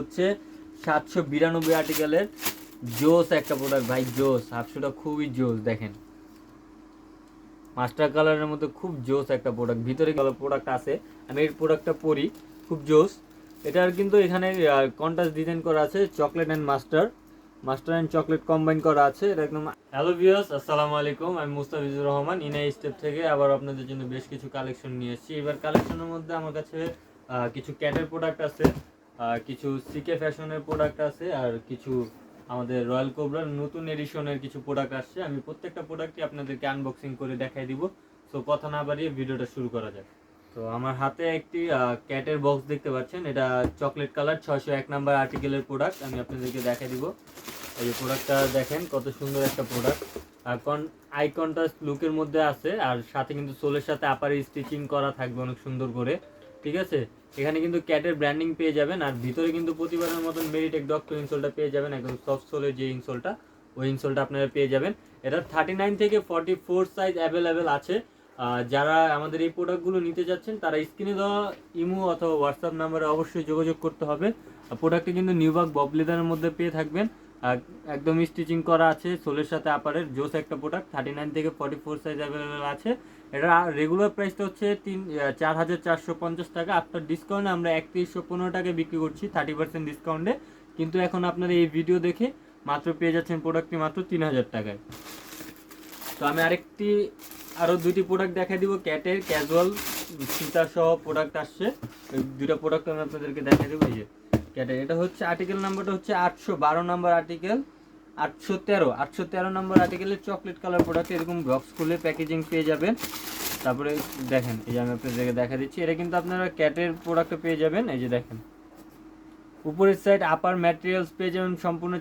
হচ্ছে 792 আর্টিকেলের জোস একটা প্রোডাক্ট ভাই, জোস। হাফশুটা খুবই জোস, দেখেন মাস্টার কালারের মধ্যে খুব জোস একটা প্রোডাক্ট। ভিতরে কালার প্রোডাক্ট আছে, আমি এই প্রোডাক্টটা পরি, খুব জোস। এটার কিন্তু এখানে কন্ট্রাস্ট ডিজাইন করা আছে, chocolate and master and chocolate combine করা আছে। এটা একদম। হ্যালো ভিউয়ার্স, আসসালামু আলাইকুম। আমি মুস্তাফিজুর রহমান ইনাই স্টেপ থেকে আবার আপনাদের জন্য বেশ কিছু কালেকশন নিয়ে এসেছি। এবার কালেকশনের মধ্যে আমার কাছে কিছু ক্যাটের প্রোডাক্ট আছে, কিছু সিকে ফ্যাশনের প্রোডাক্ট আছে, আর কিছু আমাদের রয়্যাল কোবরার নতুন এডিশনের কিছু প্রোডাক্ট আসছে। আমি প্রত্যেকটা প্রোডাক্টই আপনাদেরকে আনবক্সিং করে দেখাই দিব। সো কথা না বাড়িয়ে ভিডিওটা শুরু করা যাক। তো আমার হাতে একটি ক্যাটের বক্স দেখতে পাচ্ছেন, এটা চকলেট কালার 601 নাম্বার আর্টিকেলের প্রোডাক্ট। আমি আপনাদেরকে দেখাই দিব। এই যে প্রোডাক্টটা দেখেন, কত সুন্দর একটা প্রোডাক্ট। আর আই কন্ট্রাস্ট লুকের মধ্যে আছে, আর সাথে কিন্তু সোলের সাথে আপারে স্টিচিং করা থাকবে অনেক সুন্দর করে, ঠিক আছে। এখানে কিন্তু ক্যাটের ব্র্যান্ডিং পেয়ে যাবেন, আর ভিতরে কিন্তু প্রতিবারের মতন মেরিটেক ডক্টর ইনসোলটা পেয়ে যাবেন, একদম সফট সোলের যে ইনসোলটা, ওই ইনসোলটা আপনারা পেয়ে যাবেন। এটা 39 থেকে 44 সাইজ অ্যাভেলেবেল আছে। যারা আমাদের এই প্রোডাক্টগুলো নিতে যাচ্ছেন তারা স্ক্রিনে দেওয়া ইমো অথবা হোয়াটসঅ্যাপ নাম্বারে অবশ্যই যোগাযোগ করতে হবে। প্রোডাক্টটি কিন্তু নিউবার্ক বব লেদারের মধ্যে পেয়ে থাকবেন, একদম স্টিচিং করা আছে সোলের সাথে আপারের জোস একটা প্রোডাক্ট। 39 থেকে 44 সাইজ অ্যাভেলেবেল আছে। এটা রেগুলার প্রাইসটা হচ্ছে 4,450 টাকা। আফটার ডিসকাউন্টে আমরা 3115 টাকায় বিক্রি করছি 30% ডিসকাউন্টে। কিন্তু এখন আপনারা এই ভিডিও দেখে মাত্র পেয়ে যাচ্ছেন প্রোডাক্টটি মাত্র 3000 টাকায়। তো আমি আরও দুইটি প্রোডাক্ট দেখাই দিব, ক্যাটের ক্যাজুয়াল ফিতা সহ প্রোডাক্ট আসছে। ওই দুটো প্রোডাক্ট আমি আপনাদেরকে দেখাই দেবো। এই যে ক্যাটের, এটা হচ্ছে আর্টিকেল নাম্বারটা হচ্ছে 812 নাম্বার আর্টিকেল, 813 নাম্বার আর্টিকেলের চকলেট কালার প্রোডাক্ট। এরকম বক্স খুলে প্যাকেজিং পেয়ে যাবেন। তারপরে দেখেন, এই যে আমি আপনাদেরকে দেখা দিচ্ছি, এটা কিন্তু আপনারা ক্যাটের প্রোডাক্টটা পেয়ে যাবেন। এই যে দেখেন, উপরের সাইড আপার ম্যাটেরিয়ালস পেয়ে যাবেন সম্পূর্ণ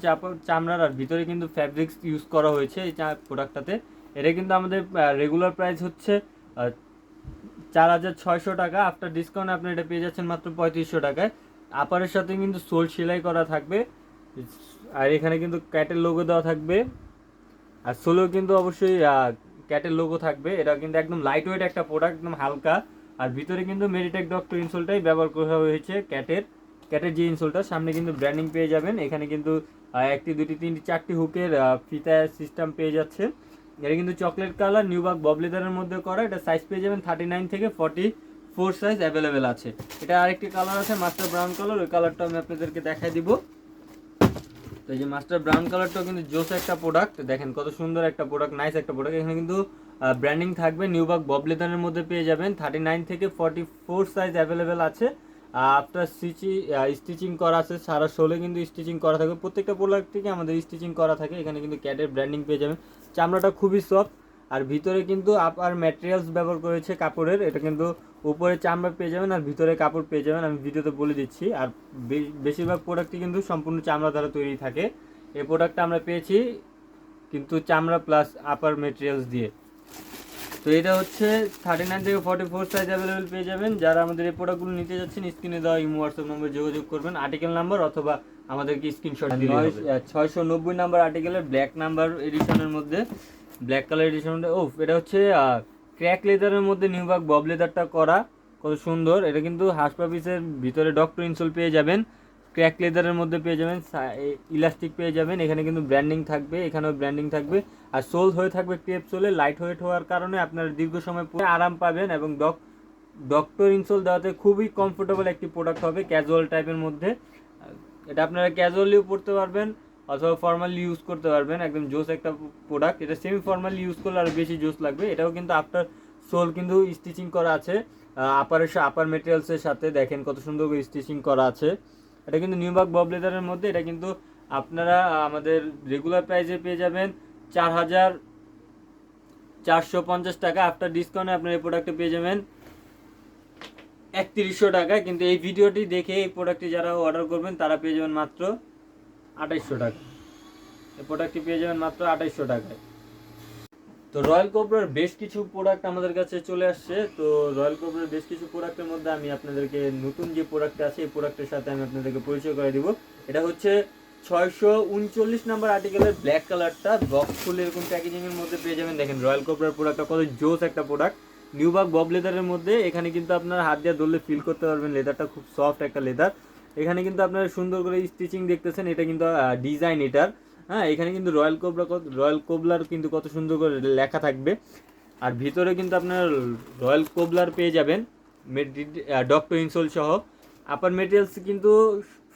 চামড়ার, আর ভিতরে কিন্তু ফ্যাব্রিক্স ইউজ করা হয়েছে এই প্রোডাক্টটাতে। এটা কিন্তু আমাদের রেগুলার প্রাইস হচ্ছে 4,600 টাকা। আফটার ডিসকাউন্ট আপনি এটা পেয়ে যাচ্ছেন মাত্র 3500 টাকায়। আপারের সাথে কিন্তু সোল সেলাই করা থাকবে, আর এখানে কিন্তু ক্যাটের লোগো দেওয়া থাকবে, আর সোলেও কিন্তু অবশ্যই ক্যাটের লোগো থাকবে। এটা কিন্তু একদম লাইট ওয়েট একটা প্রোডাক্ট, একদম হালকা। আর ভিতরে কিন্তু মেডিটেক ডক্টর ইনসোলটাই ব্যবহার করা হয়েছে ক্যাটের যে ইনসোলটা। সামনে কিন্তু ব্র্যান্ডিং পেয়ে যাবেন। এখানে কিন্তু একটি, দুটি, তিনটি, চারটি হুকের ফিতা সিস্টেম পেয়ে যাচ্ছে। এটা কিন্তু চকলেট কালার নিউবার্ক বব লেদারের মধ্যে করা। এটা সাইজ পেয়ে যাবেন 39 থেকে 44 সাইজ অ্যাভেলেবেল আছে। এটা আরেকটি কালার আছে মাস্টার ব্রাউন কালার, ওই কালারটা আমি আপনাদেরকে দেখাই দিব। তো এই যে মাস্টার ব্রাউন কালারটাও কিন্তু জোস একটা প্রোডাক্ট, দেখেন কত সুন্দর একটা প্রোডাক্ট, নাইস একটা প্রোডাক্ট। এখানে কিন্তু ব্র্যান্ডিং থাকবে, নিউবার্ক বব লেদারের মধ্যে পেয়ে যাবেন। 39 থেকে 44 সাইজ অ্যাভেলেবেল আছে। আফটার স্টিচিং করা আছে, সারা শোলে কিন্তু স্টিচিং করা থাকবে। প্রত্যেকটা প্রোডাক্ট থেকে আমাদের স্টিচিং করা থাকে। এখানে কিন্তু ক্যাটের ব্র্যান্ডিং পেয়ে যাবেন। চামড়াটা খুবই সফট, আর ভিতরে কিন্তু আপার ম্যাটেরিয়ালস ব্যবহার করেছে কাপড়ের। এটা কিন্তু উপরে চামড়া পেয়ে যাবেন, আর ভিতরে কাপড় পেয়ে যাবেন, আমি ভিডিওতে বলে দিচ্ছি। আর বেশিরভাগ প্রোডাক্টই কিন্তু সম্পূর্ণ চামড়া দ্বারা তৈরি থাকে। এই প্রোডাক্টটা আমরা পেয়েছি কিন্তু চামড়া প্লাস আপার ম্যাটেরিয়ালস দিয়ে। তো এটা হচ্ছে 39 থেকে 44 সাইজ অ্যাভেলেবেল পেয়ে যাবেন। যারা আমাদের এই প্রোডাক্টগুলো নিতে যাচ্ছেন স্ক্রিনে দেওয়া ইমো হোয়াটসঅ্যাপ নম্বরে যোগাযোগ করবেন, আর্টিকেল নাম্বার অথবা আমাদেরকে স্ক্রিনশট দিলে হবে। 690 নাম্বার আর্টিকেলের ব্ল্যাক নাম্বার এডিশনের মধ্যে, ব্ল্যাক কালার এডিশনের মধ্যে, এটা হচ্ছে ক্র্যাক লেদারের মধ্যে নিউবার্ক বব লেদারটা করা, কত সুন্দর। এটা কিন্তু হাসপা পিসের ভিতরে ডক্টর ইনসোল পেয়ে যাবেন, ক্র্যাক লেদারের মধ্যে পেয়ে যাবেন, ইলাস্টিক পেয়ে যাবেন। এখানে কিন্তু ব্র্যান্ডিং থাকবে, এখানেও ব্র্যান্ডিং থাকবে, আর সোল হয়ে থাকবে ক্রেপ সোলে। লাইট ওয়েট হওয়ার কারণে আপনারা দীর্ঘ সময় পরে আরাম পাবেন, এবং ডক্টর ইনসোল দেওয়াতে খুবই কমফোর্টেবল একটি প্রোডাক্ট হবে ক্যাজুয়াল টাইপের মধ্যে। এটা আপনারা ক্যাজুয়ালিও পরতে পারবেন অথবা ফর্মালি ইউজ করতে পারবেন, একদম জোস একটা প্রোডাক্ট। এটা সেমি ফর্মালি ইউজ করলে আরও বেশি জোস লাগবে। এটাও কিন্তু আফটার সোল কিন্তু স্টিচিং করা আছে আপার মেটেরিয়ালসের সাথে, দেখেন কত সুন্দর করে স্টিচিং করা আছে। এটা কিন্তু নিউবার্ক বব লেদারের মধ্যে। এটা কিন্তু আপনারা আমাদের রেগুলার প্রাইসে পেয়ে যাবেন 4,450 টাকা। আফটার ডিসকাউন্টে আপনার এই প্রোডাক্টে পেয়ে যাবেন 3100 টাকা। কিন্তু এই ভিডিওটি দেখে এই প্রোডাক্টটি যারা অর্ডার করবেন তারা পেয়ে যাবেন মাত্র 2800 টাকা। এই প্রোডাক্টটি পেয়ে যাবেন মাত্র 2800 টাকায়। তো রয়্যাল কোবরার বেশ কিছু প্রোডাক্ট আমাদের কাছে চলে আসছে। তো রয়্যাল কোবরার বেশ কিছু প্রোডাক্টের মধ্যে আমি আপনাদেরকে নতুন যে প্রোডাক্টটা আছে এই প্রোডাক্টের সাথে আমি আপনাদেরকে পরিচয় করে দিব। এটা হচ্ছে 639 নাম্বার আর্টিকেলের ব্ল্যাক কালারটা, বক্স ফুল এরকম প্যাকেজিংয়ের মধ্যে পেয়ে যাবেন। দেখেন রয়্যাল কোবরার প্রোডাক্টটা কত জোস একটা প্রোডাক্ট, নিউবার্ক বব লেদারের মধ্যে। এখানে কিন্তু আপনারা হাত দিয়ে ধরলে ফিল করতে পারবেন লেদারটা খুব সফট একটা লেদার। এখানে কিন্তু আপনারা সুন্দর করে স্টিচিং দেখতেছেন, এটা কিন্তু ডিজাইন এটার। হ্যাঁ, এখানে কিন্তু রয়্যাল কোবলার কিন্তু কত সুন্দর করে লেখা থাকবে। আর ভিতরে কিন্তু আপনার রয়্যাল কোবলার পেয়ে যাবেন ডক্টর ইনসোল সহ। আপার মেটেরিয়ালস কিন্তু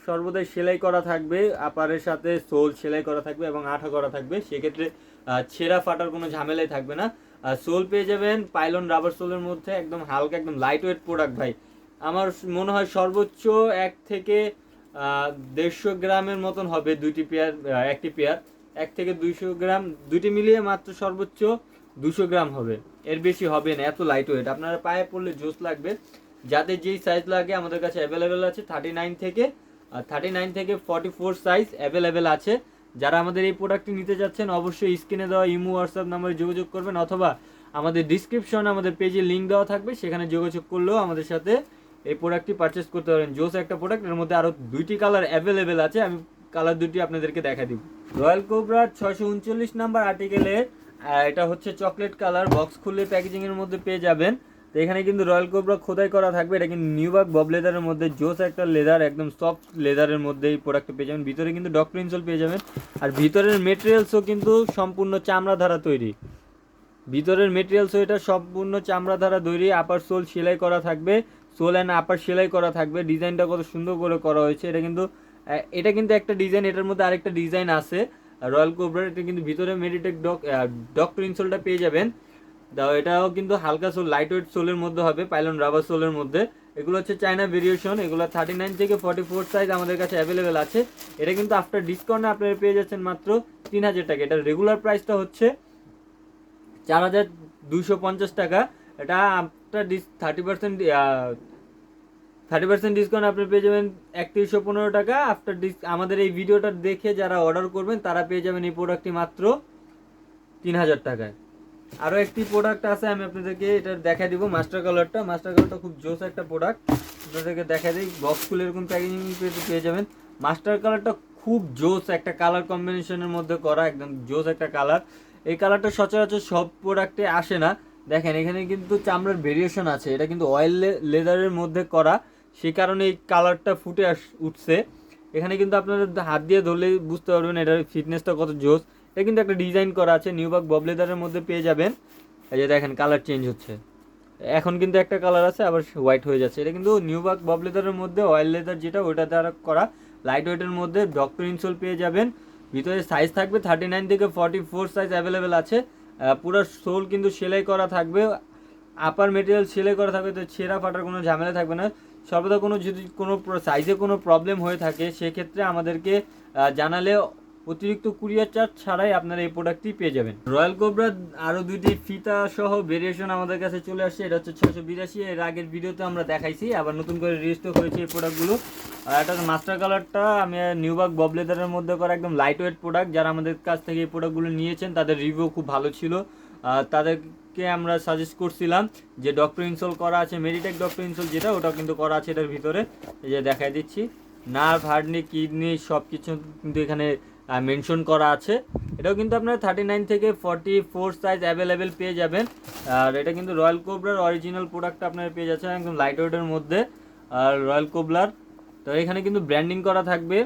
সর্বদাই সেলাই করা থাকবে, আপারের সাথে সোল সেলাই করা থাকবে এবং আঠা করা থাকবে, সেক্ষেত্রে ছেঁড়া ফাটার কোনো ঝামেলাই থাকবে না। সোল পেয়ে যাবেন পাইলন রাবার সোলের মধ্যে, একদম হালকা একদম লাইট ওয়েট প্রোডাক্ট ভাই। আমার মনে হয় সর্বোচ্চ 1 থেকে 150 গ্রামের মতন হবে দুইটি পেয়ার, একটি পেয়ার 1 থেকে 200 গ্রাম, দুইটি মিলিয়ে মাত্র সর্বোচ্চ 200 গ্রাম হবে, এর বেশি হবে না, এত লাইট ওয়েট। আপনারা পায়ে পড়লে জোস লাগবে। যাদের যেই সাইজ লাগে আমাদের কাছে অ্যাভেলেবেল আছে, 39 থেকে 44 সাইজ অ্যাভেলেবেল আছে। যারা আমাদের এই প্রোডাক্টটি নিতে যাচ্ছেন অবশ্যই স্ক্রিনে দেওয়া ইমো হোয়াটসঅ্যাপ নাম্বারে যোগাযোগ করবেন, অথবা আমাদের ডিসক্রিপশনে আমাদের পেজে লিঙ্ক দেওয়া থাকবে, সেখানে যোগাযোগ করলেও আমাদের সাথে এই প্রোডাক্টটি পারচেস করতে পারেন। জোস একটা প্রোডাক্ট, এর মধ্যে আরও 2টি কালার অ্যাভেলেবেল আছে, আমি কালার 2টি আপনাদেরকে দেখা দিব। রয়্যাল কোবরা 639 নাম্বার আর্টিকেলে, এটা হচ্ছে চকলেট কালার, বক্স খুললে প্যাকেজিংয়ের মধ্যে পেয়ে যাবেন। তো এখানে কিন্তু রয়্যাল কোবরা খোদাই করা থাকবে, এটা কিন্তু নিউবার্ক বব লেদারের মধ্যে, জোস একটা লেদার, একদম সফট লেদারের মধ্যে এই প্রোডাক্টটা পেয়ে যাবেন। ভিতরে কিন্তু ডক্টর ইনসোল পেয়ে যাবেন, আর ভিতরের মেটেরিয়ালসও কিন্তু সম্পূর্ণ চামড়া দ্বারা তৈরি। ভিতরের মেটেরিয়ালসও এটা সম্পূর্ণ চামড়া দ্বারা তৈরি। আপার সোল সেলাই করা থাকবে, সোল অ্যান্ড আপার সেলাই করা থাকবে। ডিজাইনটা কত সুন্দর করে করা হয়েছে, এটা কিন্তু একটা ডিজাইন, এটার মধ্যে আরেকটা ডিজাইন আছে রয়্যাল কোবরার। এটা কিন্তু ভিতরে মেডিটেক ডক্টর ইনসোলটা পেয়ে যাবেন। এটাও কিন্তু হালকা সোল, লাইট ওয়েট সোলের মধ্যে হবে, পাইলন রাবার সোলের মধ্যে। এগুলো হচ্ছে চায়না ভেরিয়েশন, এগুলো 39 থেকে 44 সাইজ আমাদের কাছে অ্যাভেলেবেল আছে। এটা কিন্তু আফটার ডিসকাউন্টে আপনারা পেয়ে যাচ্ছেন মাত্র 3000 টাকা। এটার রেগুলার প্রাইসটা হচ্ছে 4250 টাকা। এটা আফটার 30% ডিসকাউন্ট আপনি পেয়ে যাবেন 3115 টাকা। আমাদের এই ভিডিওটা দেখে যারা অর্ডার করবেন তারা পেয়ে যাবেন এই প্রোডাক্টটি মাত্র 3000 টাকায়। আরও একটি প্রোডাক্ট আছে, আমি আপনাদেরকে এটা দেখা দিব, মাস্টার কালারটা খুব জোস একটা প্রোডাক্ট, আপনাদেরকে দেখা দিই। বক্স খুলে এরকম প্যাকেজিং পেয়ে যাবেন। মাস্টার কালারটা খুব জোস একটা কালার কম্বিনেশনের মধ্যে করা, একদম জোস একটা কালার। এই কালারটা সচরাচর সব প্রোডাক্টে আসে না। দেখেন এখানে কিন্তু চামড়ার ভেরিয়েশন আছে, এটা কিন্তু অয়েল লেদারের মধ্যে করা, সেই কারণে এই কালারটা উঠছে। এখানে কিন্তু আপনারা হাত দিয়ে ধরলে বুঝতে পারবেন এটার ফিটনেসটা কত জোস। এটা কিন্তু একটা ডিজাইন করা আছে, নিউবার্ক বব লেদারের মধ্যে পেয়ে যাবেন। এই যে দেখেন কালার চেঞ্জ হচ্ছে, এখন কিন্তু একটা কালার আছে আবার হোয়াইট হয়ে যাচ্ছে। এটা কিন্তু নিউবার্ক বব লেদারের মধ্যে অয়েল লেদার যেটা ওইটা দ্বারা করা, লাইট ওয়েটের মধ্যে ডক্টর ইনসোল পেয়ে যাবেন। ভিতরে সাইজ থাকবে 39 থেকে 44 সাইজ অ্যাভেলেবেল আছে। পুরো সোল কিন্তু সেলাই করা থাকবে, আপার মেটেরিয়াল সেলাই করা থাকবে, তো ছেঁড়া ফাটার কোনো ঝামেলা থাকবে না। সর্বদা যদি কোনো সাইজে কোনো প্রবলেম হয়ে থাকে সেক্ষেত্রে আমাদেরকে জানালে অতিরিক্ত কুরিয়ার চার্জ ছাড়াই আপনারা এই প্রোডাক্টটি পেয়ে যাবেন। রয়্যাল কোবরার আরও 2টি ফিতা সহ ভেরিয়েশন আমাদের কাছে চলে আসছে, এটা হচ্ছে 682। এর আগের ভিডিওতে আমরা দেখাইছি, আবার নতুন করে রিস্টক হয়েছে এই প্রোডাক্টগুলো। আর এটা মাস্টার কালারটা আমি নিউবার্ক বব লেদারের মধ্যে করা, একদম লাইট ওয়েট প্রোডাক্ট। যারা আমাদের কাছ থেকে এই প্রোডাক্টগুলো নিয়েছেন তাদের রিভিউ খুব ভালো ছিল, তাদেরকে আমরা সাজেস্ট করছিলাম যে ডক্টর ইনসোল করা আছে, মেডিটেক ডক্টর ইনসোল যেটা, ওটাও কিন্তু করা আছে এটার ভিতরে। এই যে দেখাই দিচ্ছি, নার্ভ, হার্টনি, কিডনি সব কিছু কিন্তু এখানে মেনশন করা আছে। এটাও কিন্তু আপনারা 39 থেকে 44 সাইজ অ্যাভেলেবেল পেয়ে যাবেন। আর এটা কিন্তু রয়্যাল কোবরার অরিজিনাল প্রোডাক্টটা আপনারা পেয়ে যাচ্ছেন একদম লাইট ওয়েটের মধ্যে। আর রয়্যাল কোবরার তো এখানে কিন্তু ব্র্যান্ডিং করা থাকবে,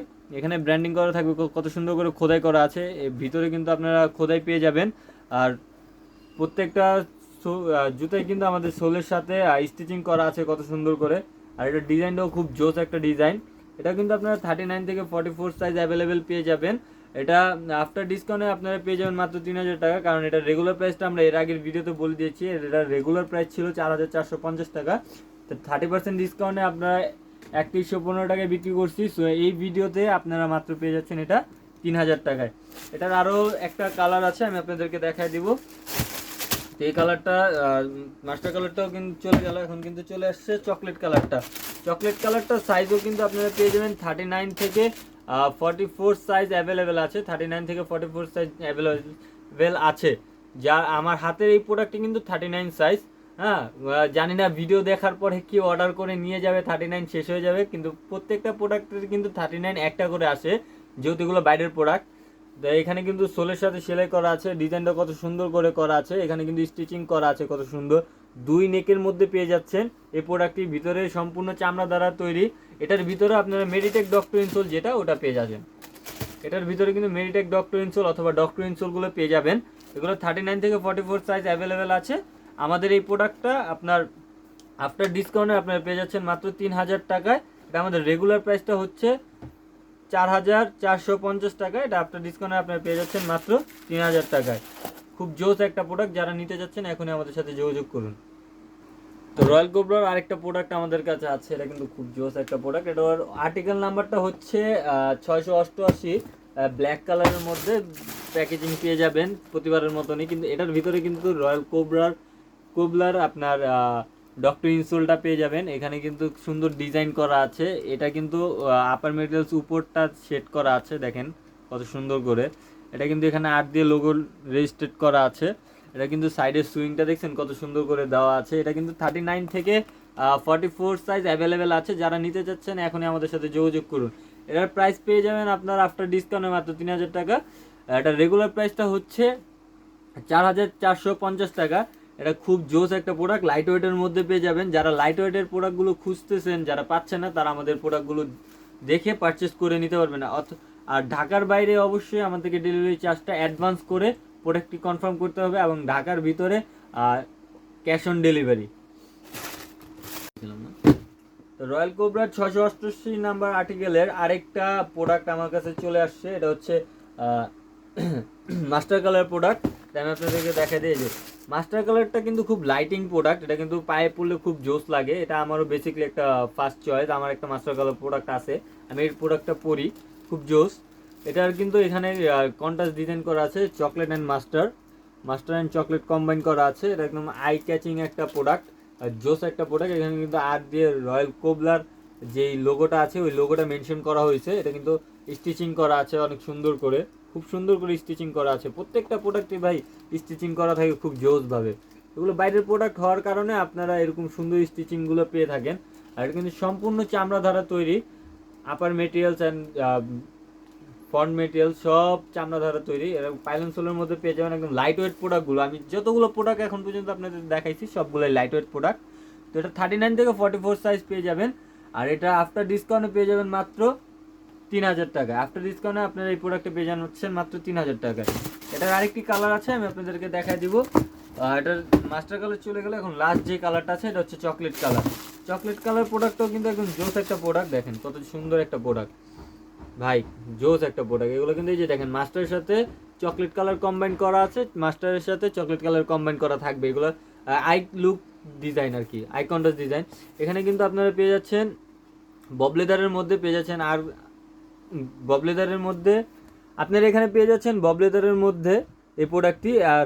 কত সুন্দর করে খোদাই করা আছে, ভিতরে কিন্তু আপনারা খোদাই পেয়ে যাবেন। আর প্রত্যেকটা জুতাই কিন্তু আমাদের সোলের সাথে স্টিচিং করা আছে কত সুন্দর করে। আর এটার ডিজাইনটাও খুব জোস একটা ডিজাইন। এটা কিন্তু আপনারা 39 থেকে 44 সাইজ অ্যাভেলেবেল পেয়ে যাবেন। এটা আফটার ডিসকাউন্টে আপনারা পেয়ে যাবেন মাত্র 3000 টাকা, কারণ এটা রেগুলার প্রাইসটা আমরা এর আগের ভিডিওতে বলে দিয়েছি। এটা রেগুলার প্রাইস ছিল 4450 টাকা, তো 30% ডিসকাউন্টে আপনারা 3115 টাকায় বিক্রি করছি। সো এই ভিডিওতে আপনারা মাত্র পেয়ে যাচ্ছেন এটা 3000 টাকায়। এটার আরও একটা কালার আছে, আমি আপনাদেরকে দেখাই দিব। তো এই কালারটা মাস্টার কালারটাও কিন্তু চলে গেল, এখন কিন্তু চলে আসছে চকলেট কালারটা সাইজও কিন্তু আপনারা পেয়ে যাবেন 39 থেকে 44 সাইজ অ্যাভেলেবেল আছে। 39 থেকে 44 সাইজ অ্যাভেলেবেল আছে। যা আমার হাতের এই প্রোডাক্টটি কিন্তু 39 সাইজ। হ্যাঁ, জানি না ভিডিও দেখার পরে কি অর্ডার করে নিয়ে যাবে 39 শেষ হয়ে যাবে, কিন্তু প্রত্যেকটা প্রোডাক্টের কিন্তু 39 একটা করে আসে, যেহেতু এগুলো বাইরের প্রোডাক্ট। এখানে কিন্তু সোলের সাথে সেলাই করা আছে, ডিজাইনটা কত সুন্দর করে করা আছে, এখানে কিন্তু স্টিচিং করা আছে কত সুন্দর। 2 নেকের মধ্যে পেয়ে যাচ্ছেন এই প্রোডাক্টটি, ভিতরে সম্পূর্ণ চামড়া দ্বারা তৈরি। এটার ভিতরে আপনারা মেডিটেক ডক্টর ইনসোল যেটা ওটা পেয়ে যাবেন। এটার ভিতরে কিন্তু মেডিটেক ডক্টর ইনসোল অথবা ডক্টর ইনসোলগুলো পেয়ে যাবেন। এগুলো 39 থেকে 44 সাইজ অ্যাভেলেবেল আছে। আমাদের এই প্রোডাক্টটা আপনার আফটার ডিসকাউন্টে আপনারা পেয়ে যাচ্ছেন মাত্র 3000 টাকায়। এটা আমাদের রেগুলার প্রাইসটা হচ্ছে 4450 টাকা, এটা আফটার ডিসকাউন্টে আপনারা পেয়ে যাচ্ছেন মাত্র 3000 টাকায়। খুব জোস একটা প্রোডাক্ট, যারা নিতে যাচ্ছেন এখনই আমাদের সাথে যোগাযোগ করুন। তো রয়্যাল কোবরার আরেকটা প্রোডাক্ট আমাদের কাছে আছে, এটা কিন্তু খুব জোস একটা প্রোডাক্ট। এটার আর্টিকেল নাম্বারটা হচ্ছে 688, ব্ল্যাক কালারের মধ্যে প্যাকেজিং পেয়ে যাবেন প্রতিবারের মতনই, কিন্তু এটার ভিতরে কিন্তু রয়্যাল কোবরার আপনার ডক্টর ইনসোলটা পেয়ে যাবেন। এখানে কিন্তু সুন্দর ডিজাইন করা আছে। এটা কিন্তু আপার মেটেরিয়ালস উপরটা সেট করা আছে, দেখেন কত সুন্দর করে। এটা কিন্তু এখানে 8 দিয়ে লোগো রেজিস্ট্রেড করা আছে। এটা কিন্তু সাইডের সুইংটা দেখছেন কত সুন্দর করে দেওয়া আছে। এটা কিন্তু 39 থেকে 44 সাইজ অ্যাভেলেবেল আছে। যারা নিতে চাচ্ছেন এখনই আমাদের সাথে যোগাযোগ করুন। এটার প্রাইস পেয়ে যাবেন আপনার আফটার ডিসকাউন্টে মাত্র 3000 টাকা। এটা রেগুলার প্রাইসটা হচ্ছে 4450 টাকা। এটা খুব জোস একটা প্রোডাক্ট, লাইট ওয়েটের মধ্যে পেয়ে যাবেন। যারা লাইট ওয়েটের প্রোডাক্টগুলো খুঁজতেছেন, যারা পাচ্ছেন না, তারা আমাদের প্রোডাক্টগুলো দেখে পারচেস করে নিতে পারবেন। আর ঢাকার বাইরে অবশ্যই আমাদেরকে ডেলিভারি চার্জটা অ্যাডভান্স করে প্রোডাক্টটি কনফার্ম করতে হবে, এবং ঢাকার ভিতরে ক্যাশ অন ডেলিভারি। তো রয়্যাল কোবরার 688 নাম্বার আর্টিকেলের আরেকটা প্রোডাক্ট আমার কাছে চলে আসছে। এটা হচ্ছে মাস্টার কালার প্রোডাক্ট। আমি আপনাদেরকে দেখা দিই যে মাস্টার কালারটা কিন্তু খুব লাইটিং প্রোডাক্ট। এটা কিন্তু পায়ে পড়লে খুব জোস লাগে। এটা আমারও বেসিক্যালি একটা ফার্স্ট চয়েস। আমার একটা মাস্টার কালার প্রোডাক্ট আছে, আমি এই প্রোডাক্টটা পরি, খুব জোস। এটার কিন্তু এখানে কন্ট্রাস্ট ডিজাইন করা আছে, chocolate and master and chocolate combine করা আছে। এটা একদম আই ক্যাচিং একটা প্রোডাক্ট, জোস একটা প্রোডাক্ট। এখানে কিন্তু আর্ট দিয়ে রয়্যাল কোবলার যেই লোগোটা আছে ওই লোগোটা মেনশন করা হয়েছে। এটা কিন্তু স্টিচিং করা আছে অনেক সুন্দর করে, খুব সুন্দর করে স্টিচিং করা আছে। প্রত্যেকটা প্রোডাক্টে ভাই স্টিচিং করা থাকে খুব জোসভাবে। এগুলো বাইরের প্রোডাক্ট হওয়ার কারণে আপনারা এরকম সুন্দর স্টিচিংগুলো পেয়ে থাকেন। আর এটা কিন্তু সম্পূর্ণ চামড়া দ্বারা তৈরি। আপার মেটেরিয়ালস অ্যান্ড ফ্রন্ট মেটেরিয়াল সব চামড়া দ্বারা তৈরি। এরকম পাইলন সোলের মধ্যে পেয়ে যাবেন একদম লাইট ওয়েট প্রোডাক্টগুলো। আমি যতগুলো প্রোডাক্ট এখন পর্যন্ত আপনাদের দেখাইছি সবগুলোই লাইট ওয়েট প্রোডাক্ট। তো এটা 39 থেকে 44 সাইজ পেয়ে যাবেন। আর এটা আফটার ডিসকাউন্টে পেয়ে যাবেন মাত্র 3000 টাকা। আফটার ডিসকাউন্টে আপনারা এই প্রোডাক্টে পেয়ে যাচ্ছেন মাত্র 3000 টাকায়। এটার আরেকটি কালার আছে, আমি আপনাদেরকে দেখাই দিব। এটার মাস্টার কালার চলে গেলে এখন লাস্ট যে কালারটা আছে এটা হচ্ছে চকলেট কালার। চকলেট কালার প্রোডাক্টটাও কিন্তু একদম জোস একটা প্রোডাক্ট, দেখেন কত সুন্দর একটা প্রোডাক্ট ভাই, জোস একটা প্রোডাক্ট। এগুলো কিন্তু এই যে দেখেন মাস্টারের সাথে চকলেট কালার কম্বাইন করা আছে, মাস্টারের সাথে চকলেট কালার কম্বাইন করা থাকবে। এগুলো আই লুক ডিজাইন আর কি, আই কন্ট্রাস্ট ডিজাইন। এখানে কিন্তু আপনারা পেয়ে যাচ্ছেন ববলেদারের মধ্যে পেয়ে যাচ্ছেন, আর ববলেদারের মধ্যে আপনারা এখানে পেয়ে যাচ্ছেন ববলেদারের মধ্যে এই প্রোডাক্টটি। আর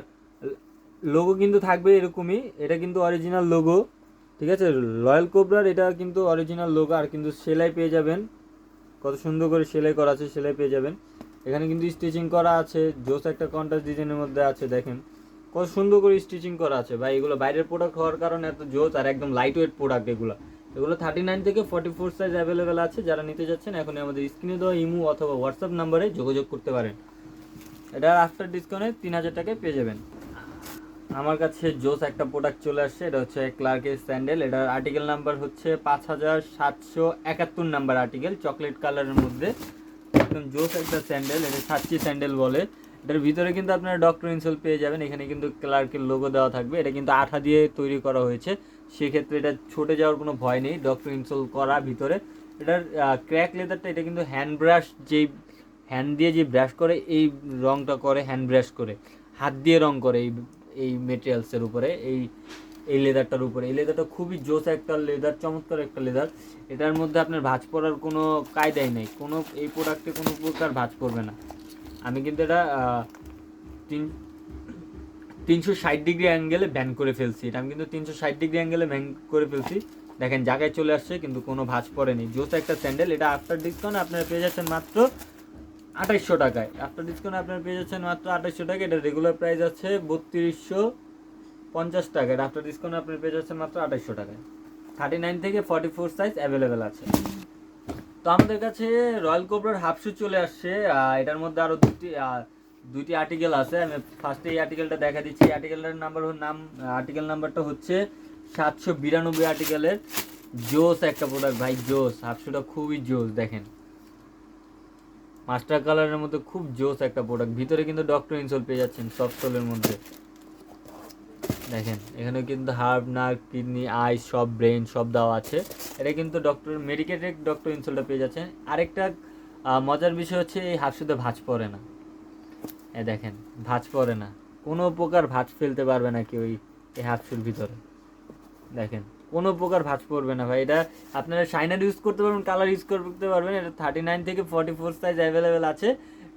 লোগো কিন্তু থাকবে এরকমই, এটা কিন্তু অরিজিনাল লোগো, ঠিক আছে। রয়্যাল কোবরার এটা কিন্তু অরিজিনাল লোগো। আর কিন্তু সেলাই পেয়ে যাবেন, কত সুন্দর করে সেলাই করা আছে, সেলাই পেয়ে যাবেন। এখানে কিন্তু স্টিচিং করা আছে, জোস একটা কন্ট্রাস্ট ডিজাইনের মধ্যে আছে, দেখেন কত সুন্দর করে স্টিচিং করা আছে ভাই। এগুলো বাইরের প্রোডাক্ট হওয়ার কারণে এত জোস, আর একদম লাইট ওয়েট প্রোডাক্ট এগুলো 39 থেকে 44 সাইজ অ্যাভেলেবেল আছে। যারা নিতে যাচ্ছেন এখনই আমাদের স্ক্রিনে দেওয়া ইমো অথবা হোয়াটসঅ্যাপ নাম্বারে যোগাযোগ করতে পারেন। এটা আফটার ডিসকাউন্টে 3000 টাকায় পেয়ে যাবেন। আমার কাছে জোস একটা প্রোডাক্ট চলে আসছে, এটা হচ্ছে ক্লার্কের স্যান্ডেল। এটার আর্টিকেল নাম্বার হচ্ছে 5771 নাম্বার আর্টিকেল, চকলেট কালারের মধ্যে একদম জোস একটা স্যান্ডেল। এটা সাচ্চি স্যান্ডেল বলে। এটার ভিতরে কিন্তু আপনারা ডক্টর ইনসোল পেয়ে যাবেন। এখানে কিন্তু ক্লার্কের লোগো দেওয়া থাকবে। এটা কিন্তু আঠা দিয়ে তৈরি করা হয়েছে, সেক্ষেত্রে এটা ছুটে যাওয়ার কোনো ভয় নেই, ডক্টর ইনসোল করা ভিতরে। এটার ক্র্যাক লেদারটা, এটা কিন্তু হ্যান্ড ব্রাশ, যেই হ্যান্ড দিয়ে যে ব্রাশ করে এই রংটা করে, হ্যান্ড ব্রাশ করে হাত দিয়ে রং করে এই মেটেরিয়ালসের উপরে, এই লেদারটার উপরে। এই লেদারটা খুবই জোস একটা লেদার, চমৎকার একটা লেদার। এটার মধ্যে আপনার ভাঁজ পড়ার কোনো কায়দাই নেই, কোনো এই প্রোডাক্টে কোনো প্রকার ভাঁজ পড়বে না। আমি কিন্তু এটা 360 ডিগ্রি অ্যাঙ্গেলে ব্যান করে ফেলছি। এটা আমি কিন্তু 360 ডিগ্রি অ্যাঙ্গেলে ব্যান করে ফেলছি, দেখেন জায়গায় চলে আসছে, কিন্তু কোনো ভাঁজ পড়েনি। জোস একটা স্যান্ডেল। এটা আফটার ডিসকাউন্ট আপনারা পেয়ে যাচ্ছেন মাত্র 2800 টাকায়। আফটার ডিসকাউন্ট আপনারা পেয়ে যাচ্ছেন মাত্র 2800 টাকা। এটা রেগুলার প্রাইস আছে 3250 টাকা। এটা আফটার ডিসকাউন্ট আপনারা পেয়ে যাচ্ছেন মাত্র 2800 টাকায়। 39 থেকে 44 সাইজ অ্যাভেলেবেল আছে। তো আমাদের কাছে রয়্যাল কোবরার হাফ শু চলে আসছে। এটার মধ্যে আরও দুইটি আর্টিকেল আছে। আমি ফার্স্টে এই আর্টিকেলটা দেখা দিচ্ছি। আর্টিকেলটার আর্টিকেল নাম্বারটা হচ্ছে 792 আর্টিকেলের, জোস একটা প্রোডাক্ট ভাই, জোস। হাফ শুটা খুবই জোস, দেখেন মাস্টার কালারের মধ্যে খুব জোস একটা প্রোডাক্ট। ভিতরে কিন্তু ডক্টর ইনসোল পেয়ে যাচ্ছেন সফট সোলের মধ্যে। দেখেন এখানে কিন্তু হার্ট, নার্ভ, কিডনি, আই সব, ব্রেন সব দেওয়া আছে। এটা কিন্তু ডক্টর মেডিকেটেড ডক্টর ইনসোলটা পেয়ে যাচ্ছেন। আরেকটা মজার বিষয় হচ্ছে এই হাফ শুতে ভাঁজ পড়ে না। দেখেন ভাঁজ পড়ে না, কোনো প্রকার ভাঁজ ফেলতে পারবে না কেউ এই হাফ শুর ভিতরে। দেখেন কোনো প্রকার ভাঁজ পড়বে না ভাই। এটা আপনারা শাইনার ইউজ করতে পারবেন, কালার ইউজ করতে পারবেন। এটা 39 থেকে 44 সাইজ অ্যাভেলেবেল আছে।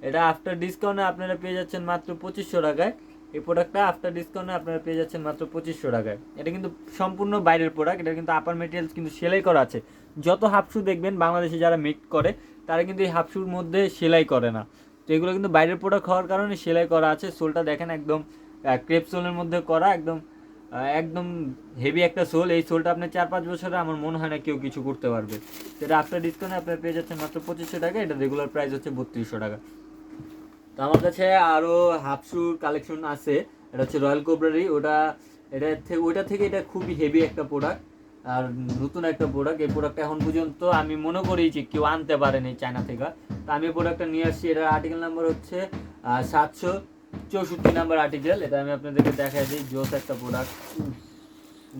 এটা আফটার ডিসকাউন্টে আপনারা পেয়ে যাচ্ছেন মাত্র 2500 টাকায়। এই প্রোডাক্টটা আফটার ডিসকাউন্টে আপনারা পেয়ে যাচ্ছেন মাত্র 2500 টাকায়। এটা কিন্তু সম্পূর্ণ বাইরের প্রোডাক্ট। এটা কিন্তু আপার মেটেরিয়ালস কিন্তু সেলাই করা আছে। যত হাফ শু দেখবেন বাংলাদেশে যারা মেক করে তারা কিন্তু এই হাফ শুর মধ্যে সেলাই করে না। তো এগুলো কিন্তু বাইরের প্রোডাক্ট হওয়ার কারণে সেলাই করা আছে। সোলটা দেখেন একদম ক্রেপ সোলের মধ্যে করা, একদম একদম হেভি একটা সোল। এই সোলটা আপনার 4-5 বছরে আমার মনে হয় না কেউ কিছু করতে পারবে। সেটা আফটার ডিসকাউন্টে আপনার পেয়ে যাচ্ছেন মাত্র 2500 টাকা। এটা রেগুলার প্রাইস হচ্ছে 3200 টাকা। তো আমার কাছে আরও হাফ শুর কালেকশন আছে। এটা হচ্ছে রয়্যাল কোবরারি। ওইটা থেকে এটা খুবই হেভি একটা প্রোডাক্ট আর নতুন একটা প্রোডাক্ট। এই প্রোডাক্টটা এখন পর্যন্ত আমি মনে করি যে কেউ আনতে পারেনি চায়না থেকে। তো আমি প্রোডাক্টটা নিয়ে আসছি। এটার আর্টিকেল নাম্বার হচ্ছে 764 নাম্বার আর্টিকেল। এটা আমি আপনাদেরকে দেখাই দিই। জোস একটা প্রোডাক্ট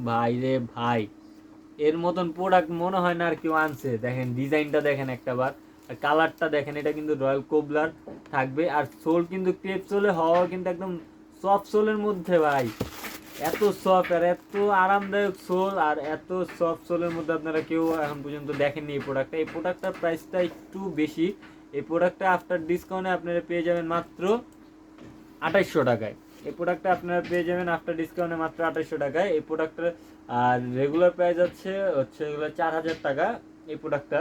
ভাই রে ভাই, এর মতন প্রোডাক্ট মনে হয় না আর কেউ আনছে। দেখেন ডিজাইনটা দেখেন একটা বার, কালারটা দেখেন। এটা কিন্তু রয়্যাল কোবলার থাকবে আর সোল কিন্তু ক্রেপ সোলে হওয়া, কিন্তু একদম সফট সোলের মধ্যে ভাই। এত সফট আর এত আরামদায়ক সোল আর এত সফট সোলের মধ্যে আপনারা কেউ এখন পর্যন্ত দেখেননি এই প্রোডাক্টটা। এই প্রোডাক্টটার প্রাইসটা একটু বেশি। এই প্রোডাক্টটা আফটার ডিসকাউন্টে আপনারা পেয়ে যাবেন মাত্র 2800 টাকায়। এই প্রোডাক্টটা আপনারা পেয়ে যাবেন আফটার ডিসকাউন্টে মাত্র 2800 টাকায়। এই প্রোডাক্টের আর রেগুলার প্রাইস হচ্ছে এগুলো 4000 টাকা। এই প্রোডাক্টটা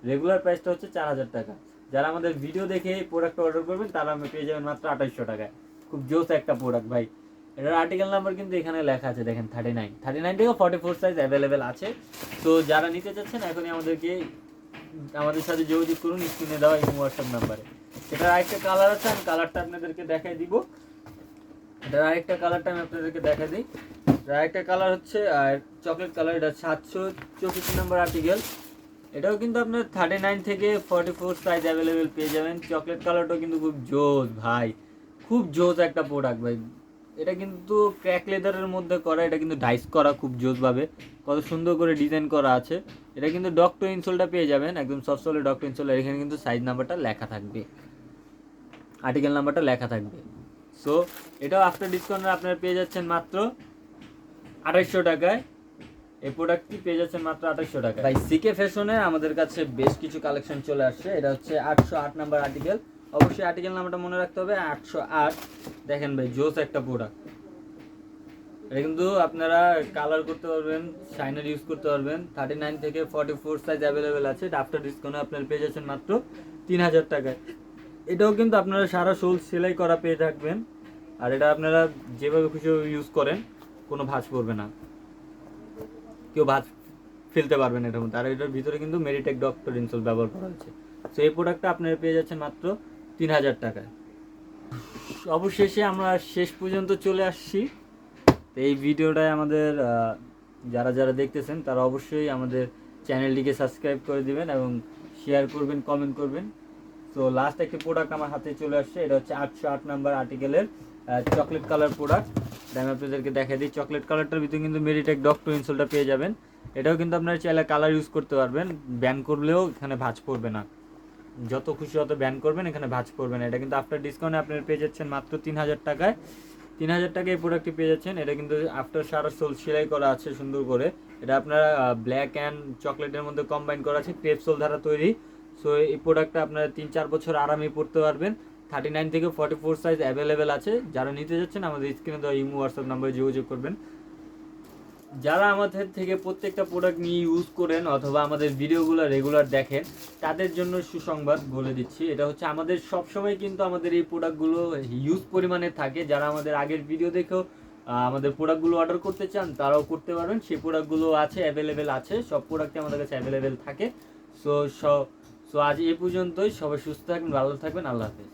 রেগুলার প্রাইসটা হচ্ছে 4000 টাকা। যারা আমাদের ভিডিও দেখে এই প্রোডাক্টটা অর্ডার করবেন তারা আমি পেয়ে যাবেন মাত্র 2800 টাকায়। খুব জোস একটা প্রোডাক্ট ভাই। এটার আর্টিকেল নাম্বার কিন্তু এখানে লেখা আছে দেখেন 39 থেকে 44 সাইজ অ্যাভেলেবেল আছে। তো যারা নিতে চাচ্ছেন এখনই আমাদের সাথে যোগাযোগ করুন স্ক্রিনে দেওয়া এই হোয়াটসঅ্যাপ নাম্বারে। এটার আরেকটা কালার আছে, আমি কালারটা আপনাদেরকে দেখাই দিব। এটার আরেকটা কালারটা আমি আপনাদেরকে দেখাই দিই। এটার আরেকটা কালার হচ্ছে চকলেট কালার। এটা 764 নাম্বার আর্টিকেল। এটাও কিন্তু আপনার 39 থেকে 44 সাইজ অ্যাভেলেবেল পেয়ে যাবেন। চকলেট কালারটাও কিন্তু খুব জোস ভাই, খুব জোস একটা প্রোডাক্ট ভাই। এটা কিন্তু ক্র্যাক লেদারের মধ্যে করা, এটা কিন্তু ডাইস করা খুব জোসভাবে, কত সুন্দর করে ডিজাইন করা আছে। এটা কিন্তু ডক্টর ইনসোলটা পেয়ে যাবেন একদম সফট সোলের ডক্টর ইনসোল। এখানে কিন্তু সাইজ নাম্বারটা লেখা থাকবে, আর্টিকেল নাম্বারটা লেখা থাকবে। সো এটাও আফটার ডিসকাউন্টে আপনারা পেয়ে যাচ্ছেন মাত্র 2800 টাকায়। এই প্রোডাক্টটি পেয়ে যাচ্ছেন মাত্র 2800 টাকায়। ভাই সিকে ফ্যাশনে আমাদের কাছে বেশ কিছু কালেকশন চলে আসছে। এটা হচ্ছে 808 নাম্বার আর্টিকেল। অবশ্যই আর্টিকেল নাম্বারটা মনে রাখতে হবে 808। দেখেন ভাই জোস একটা প্রোডাক্ট। এটা কিন্তু আপনারা কালার করতে পারবেন, শাইনার ইউজ করতে পারবেন। 39 থেকে 44 সাইজ অ্যাভেলেবেল আছে। এটা আফটার ডিসকাউন্টে আপনারা পেয়ে যাচ্ছেন মাত্র 3000 টাকায়। এটাও কিন্তু আপনারা সারা শোল সেলাই করা পেয়ে থাকবেন। আর এটা আপনারা যেভাবে খুশি ইউজ করেন কোনো ভাঁজ পড়বে না, কেউ ভাঁজ ফেলতে পারবেন এটার মধ্যে। আর এটার ভিতরে কিন্তু মেডিটেক ডক্টর ইনসোল ব্যবহার করা হয়েছে। তো এই প্রোডাক্টটা আপনারা পেয়ে যাচ্ছেন মাত্র 3000 টাকায়। অবশেষে আমরা শেষ পর্যন্ত চলে আসছি। তো এই ভিডিওটায় আমাদের যারা যারা দেখতেছেন তারা অবশ্যই আমাদের চ্যানেলটিকে সাবস্ক্রাইব করে দিবেন এবং শেয়ার করবেন, কমেন্ট করবেন। তো লাস্ট একটি প্রোডাক্ট আমার হাতে চলে আসছে। এটা হচ্ছে 808 নাম্বার আর্টিকেলের চকলেট কালার প্রোডাক্ট। আমি আপনাদেরকে দেখাই দিই। চকলেট কালারটার ভিতরে কিন্তু মেডিটেক ডক্টর ইনসোলটা পেয়ে যাবেন। এটাও কিন্তু আপনারা চাইলে কালার ইউজ করতে পারবেন, ব্যান করলেও এখানে ভাঁজ পড়বে না। যত খুশি অত ব্যান করবেন, এখানে ভাঁজ পড়বে না। এটা কিন্তু আফটার ডিসকাউন্টে আপনারা পেয়ে যাচ্ছেন মাত্র 3000 টাকায়। 3000 টাকায় এই প্রোডাক্টটি পেয়ে যাচ্ছেন। এটা কিন্তু আফটার সারা সোল সেলাই করা আছে সুন্দর করে। এটা আপনারা ব্ল্যাক অ্যান্ড চকলেটের মধ্যে কম্বাইন করা আছে, ক্রেপ সোল দ্বারা তৈরি। সো এই প্রোডাক্টটা আপনারা 3-4 বছর আরামে পড়তে পারবেন। 39 থেকে 44 সাইজ অ্যাভেলেবেল আছে। যারা নিতে যাচ্ছেন আমাদের স্ক্রিনে দেওয়া ইমো হোয়াটসঅ্যাপ নাম্বারে যোগাযোগ করবেন। যারা আমাদের থেকে প্রত্যেকটা প্রোডাক্ট নিয়ে ইউজ করেন অথবা আমাদের ভিডিওগুলো রেগুলার দেখেন তাদের জন্য সুসংবাদ বলে দিচ্ছি। এটা হচ্ছে আমাদের সবসময় কিন্তু আমাদের এই প্রোডাক্টগুলো ইউজ পরিমাণে থাকে। যারা আমাদের আগের ভিডিও দেখেও আমাদের প্রোডাক্টগুলো অর্ডার করতে চান তারাও করতে পারবেন। সেই প্রোডাক্টগুলো আছে, অ্যাভেলেবেল আছে, সব প্রোডাক্টই আমাদের কাছে অ্যাভেলেবেল থাকে। সো আজ এই পর্যন্তই। সবাই সুস্থ থাকবেন, ভালো থাকবেন। আল্লাহ হাফেজ।